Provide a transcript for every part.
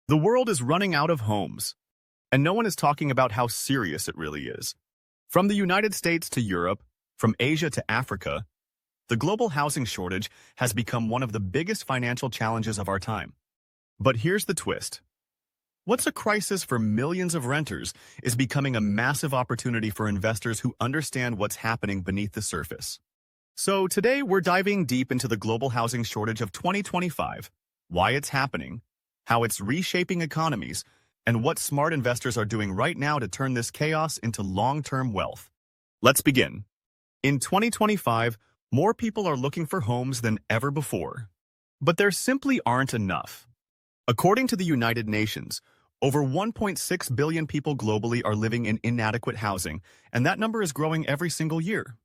The world is running out of homes, and no one is talking about how serious it really is. From the United States to Europe, from Asia to Africa, the global housing shortage has become one of the biggest financial challenges of our time. But here's the twist. What's a crisis for millions of renters is becoming a massive opportunity for investors who understand what's happening beneath the surface. So today we're diving deep into the global housing shortage of 2025, why it's happening, how it's reshaping economies, and what smart investors are doing right now to turn this chaos into long-term wealth. Let's begin. In 2025, more people are looking for homes than ever before. But there simply aren't enough. According to the United Nations, over 1.6 billion people globally are living in inadequate housing, and that number is growing every single year.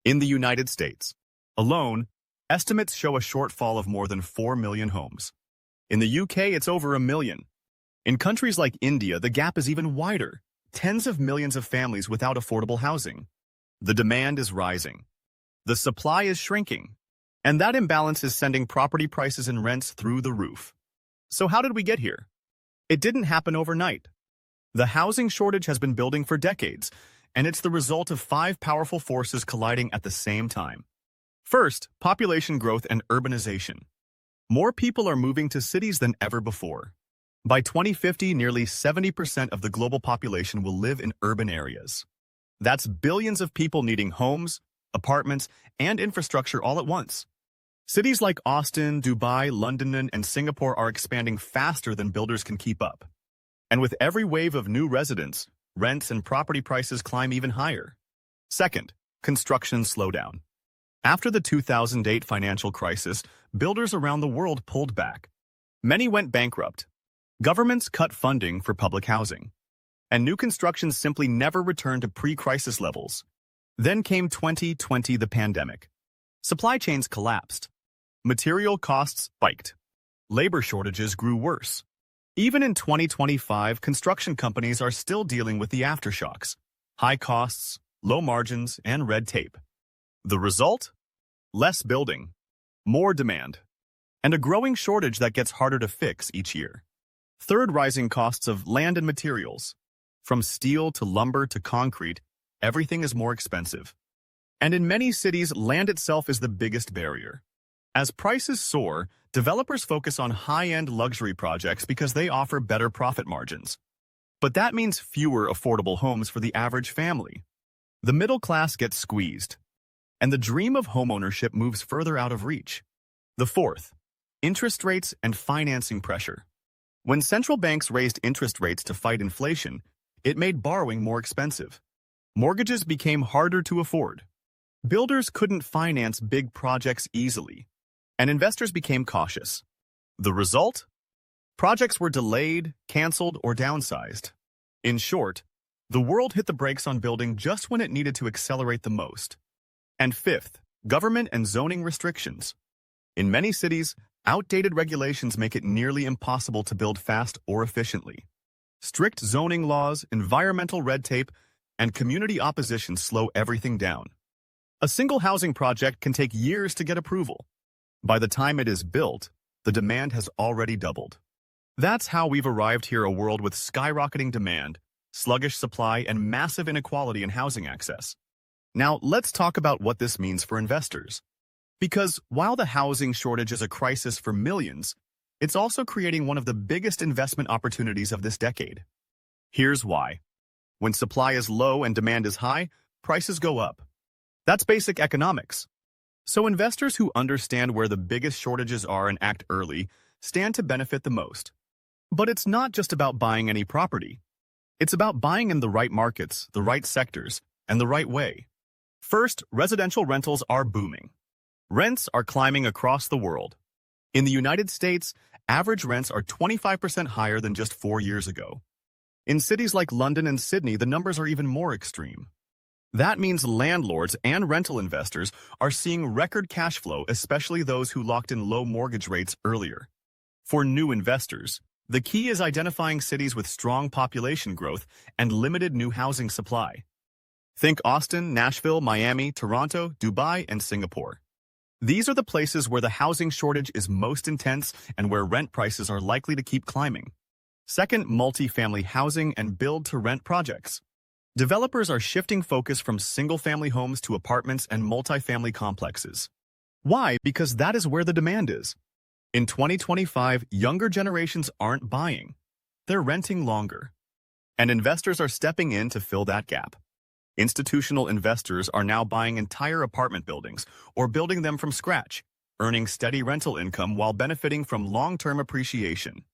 In the United States alone, estimates show a shortfall of more than 4 million homes. In the UK, it's over 1 million. In countries like India, the gap is even wider, tens of millions of families without affordable housing. The demand is rising. The supply is shrinking. And that imbalance is sending property prices and rents through the roof. So how did we get here? It didn't happen overnight. The housing shortage has been building for decades, and it's the result of 5 powerful forces colliding at the same time. First, population growth and urbanization. More people are moving to cities than ever before. By 2050, nearly 70% of the global population will live in urban areas. That's billions of people needing homes, apartments, and infrastructure all at once. Cities like Austin, Dubai, London, and Singapore are expanding faster than builders can keep up. And with every wave of new residents, rents and property prices climb even higher. Second, construction slowdown. After the 2008 financial crisis, builders around the world pulled back. Many went bankrupt. Governments cut funding for public housing. And new construction simply never returned to pre-crisis levels. Then came 2020, the pandemic. Supply chains collapsed. Material costs spiked. Labor shortages grew worse. Even in 2025, construction companies are still dealing with the aftershocks: high costs, low margins, and red tape. The result? Less building, more demand, and a growing shortage that gets harder to fix each year. Third, rising costs of land and materials. From steel to lumber to concrete, everything is more expensive. And in many cities, land itself is the biggest barrier. As prices soar, developers focus on high-end luxury projects because they offer better profit margins. But that means fewer affordable homes for the average family. The middle class gets squeezed, and the dream of homeownership moves further out of reach. The fourth, interest rates and financing pressure. When central banks raised interest rates to fight inflation, it made borrowing more expensive. Mortgages became harder to afford. Builders couldn't finance big projects easily, and investors became cautious. The result? Projects were delayed, canceled, or downsized. In short, the world hit the brakes on building just when it needed to accelerate the most. And fifth, government and zoning restrictions. In many cities, outdated regulations make it nearly impossible to build fast or efficiently. Strict zoning laws, environmental red tape, and community opposition slow everything down. A single housing project can take years to get approval. By the time it is built, the demand has already doubled. That's how we've arrived here, a world with skyrocketing demand, sluggish supply, and massive inequality in housing access. Now, let's talk about what this means for investors. Because while the housing shortage is a crisis for millions, it's also creating one of the biggest investment opportunities of this decade. Here's why. When supply is low and demand is high, prices go up. That's basic economics. So investors who understand where the biggest shortages are and act early stand to benefit the most. But it's not just about buying any property. It's about buying in the right markets, the right sectors, and the right way. First, residential rentals are booming. Rents are climbing across the world. In the United States, average rents are 25% higher than just 4 years ago. In cities like London and Sydney, the numbers are even more extreme. That means landlords and rental investors are seeing record cash flow, especially those who locked in low mortgage rates earlier. For new investors, the key is identifying cities with strong population growth and limited new housing supply. Think Austin, Nashville, Miami, Toronto, Dubai, and Singapore. These are the places where the housing shortage is most intense and where rent prices are likely to keep climbing. Second, multifamily housing and build-to-rent projects. Developers are shifting focus from single-family homes to apartments and multifamily complexes. Why? Because that is where the demand is. In 2025, younger generations aren't buying. They're renting longer. And investors are stepping in to fill that gap. Institutional investors are now buying entire apartment buildings or building them from scratch, earning steady rental income while benefiting from long-term appreciation.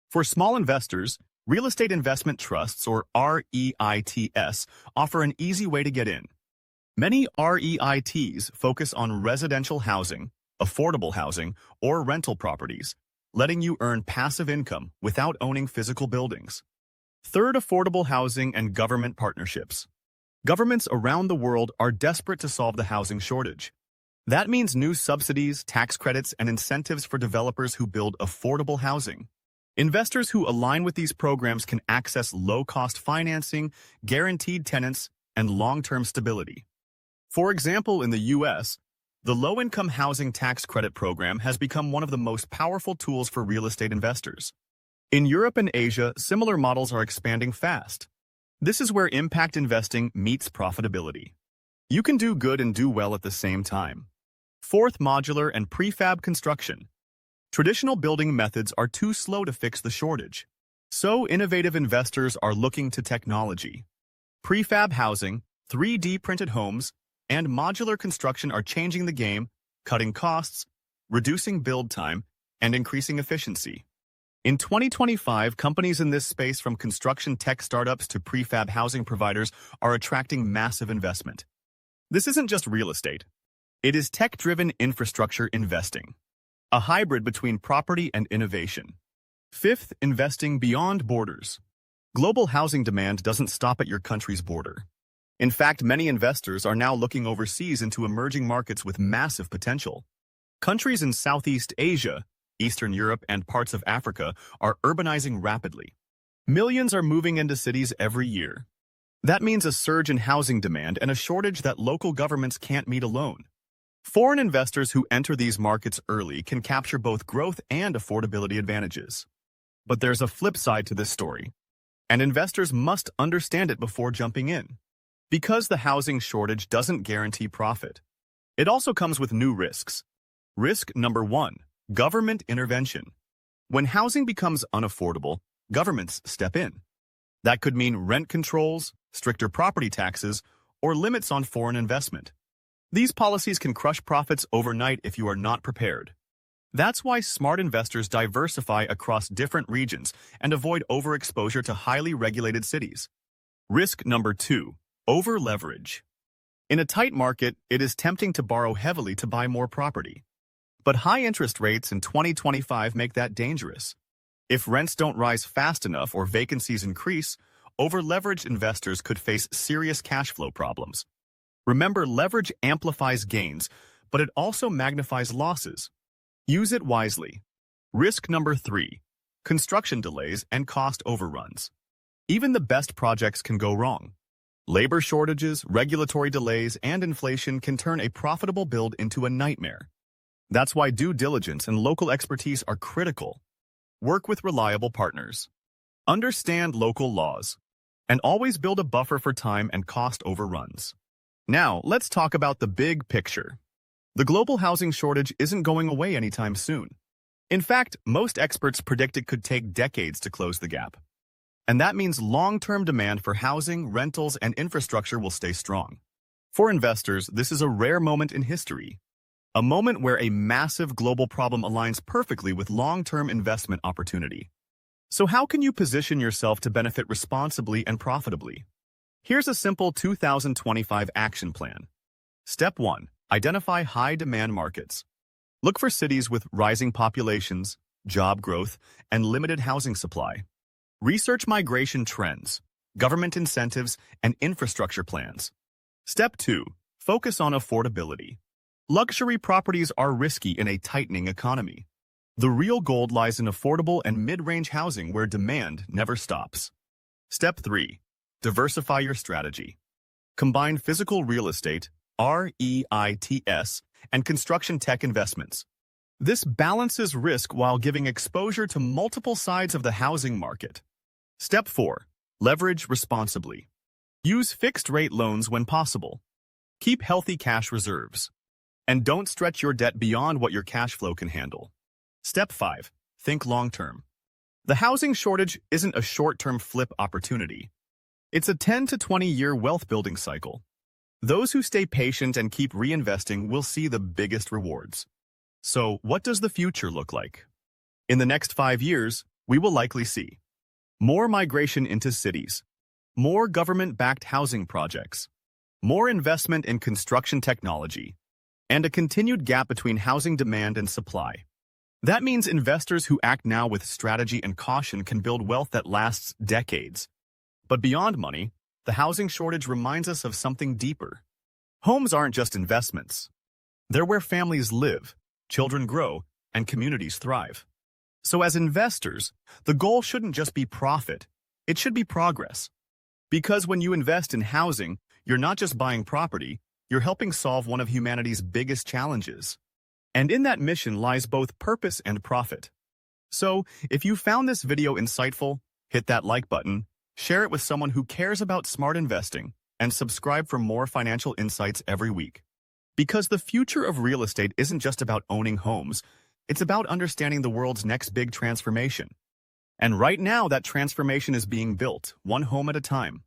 For small investors, real estate investment trusts, or REITs, offer an easy way to get in. Many REITs focus on residential housing, affordable housing, or rental properties, letting you earn passive income without owning physical buildings. Third, affordable housing and government partnerships. Governments around the world are desperate to solve the housing shortage. That means new subsidies, tax credits, and incentives for developers who build affordable housing. Investors who align with these programs can access low-cost financing, guaranteed tenants, and long-term stability. For example, in the U.S., the Low-Income Housing Tax Credit Program has become one of the most powerful tools for real estate investors. In Europe and Asia, similar models are expanding fast. This is where impact investing meets profitability. You can do good and do well at the same time. Fourth, modular and prefab construction. Traditional building methods are too slow to fix the shortage. So innovative investors are looking to technology. Prefab housing, 3D printed homes, and modular construction are changing the game, cutting costs, reducing build time, and increasing efficiency. In 2025, companies in this space, from construction tech startups to prefab housing providers, are attracting massive investment. This isn't just real estate. It is tech-driven infrastructure investing, a hybrid between property and innovation. Fifth, investing beyond borders. Global housing demand doesn't stop at your country's border. In fact, many investors are now looking overseas into emerging markets with massive potential. Countries in Southeast Asia, Eastern Europe, and parts of Africa are urbanizing rapidly. Millions are moving into cities every year. That means a surge in housing demand and a shortage that local governments can't meet alone. Foreign investors who enter these markets early can capture both growth and affordability advantages. But there's a flip side to this story, and investors must understand it before jumping in. Because the housing shortage doesn't guarantee profit, it also comes with new risks. Risk number 1, government intervention. When housing becomes unaffordable, governments step in. That could mean rent controls, stricter property taxes, or limits on foreign investment. These policies can crush profits overnight if you are not prepared. That's why smart investors diversify across different regions and avoid overexposure to highly regulated cities. Risk number 2, over-leverage. In a tight market, it is tempting to borrow heavily to buy more property. But high interest rates in 2025 make that dangerous. If rents don't rise fast enough or vacancies increase, over-leveraged investors could face serious cash flow problems. Remember, leverage amplifies gains, but it also magnifies losses. Use it wisely. Risk number 3, construction delays and cost overruns. Even the best projects can go wrong. Labor shortages, regulatory delays, and inflation can turn a profitable build into a nightmare. That's why due diligence and local expertise are critical. Work with reliable partners. Understand local laws. And always build a buffer for time and cost overruns. Now, let's talk about the big picture. The global housing shortage isn't going away anytime soon. In fact, most experts predict it could take decades to close the gap. And that means long-term demand for housing, rentals, and infrastructure will stay strong. For investors, this is a rare moment in history. A moment where a massive global problem aligns perfectly with long-term investment opportunity. So how can you position yourself to benefit responsibly and profitably? Here's a simple 2025 action plan. Step 1. Identify high-demand markets. Look for cities with rising populations, job growth, and limited housing supply. Research migration trends, government incentives, and infrastructure plans. Step 2. Focus on affordability. Luxury properties are risky in a tightening economy. The real gold lies in affordable and mid-range housing where demand never stops. Step 3. Diversify your strategy. Combine physical real estate, REITs, and construction tech investments. This balances risk while giving exposure to multiple sides of the housing market. Step 4. Leverage responsibly. Use fixed-rate loans when possible. Keep healthy cash reserves. And don't stretch your debt beyond what your cash flow can handle. Step 5. Think long-term. The housing shortage isn't a short-term flip opportunity. It's a 10 to 20-year wealth-building cycle. Those who stay patient and keep reinvesting will see the biggest rewards. So, what does the future look like? In the next 5 years, we will likely see more migration into cities, more government-backed housing projects, more investment in construction technology, and a continued gap between housing demand and supply. That means investors who act now with strategy and caution can build wealth that lasts decades. But beyond money, the housing shortage reminds us of something deeper. Homes aren't just investments. They're where families live, children grow, and communities thrive. So as investors, the goal shouldn't just be profit, it should be progress. Because when you invest in housing, you're not just buying property, you're helping solve one of humanity's biggest challenges. And in that mission lies both purpose and profit. So, if you found this video insightful, hit that like button, share it with someone who cares about smart investing, and subscribe for more financial insights every week. Because the future of real estate isn't just about owning homes, it's about understanding the world's next big transformation. And right now, that transformation is being built, one home at a time.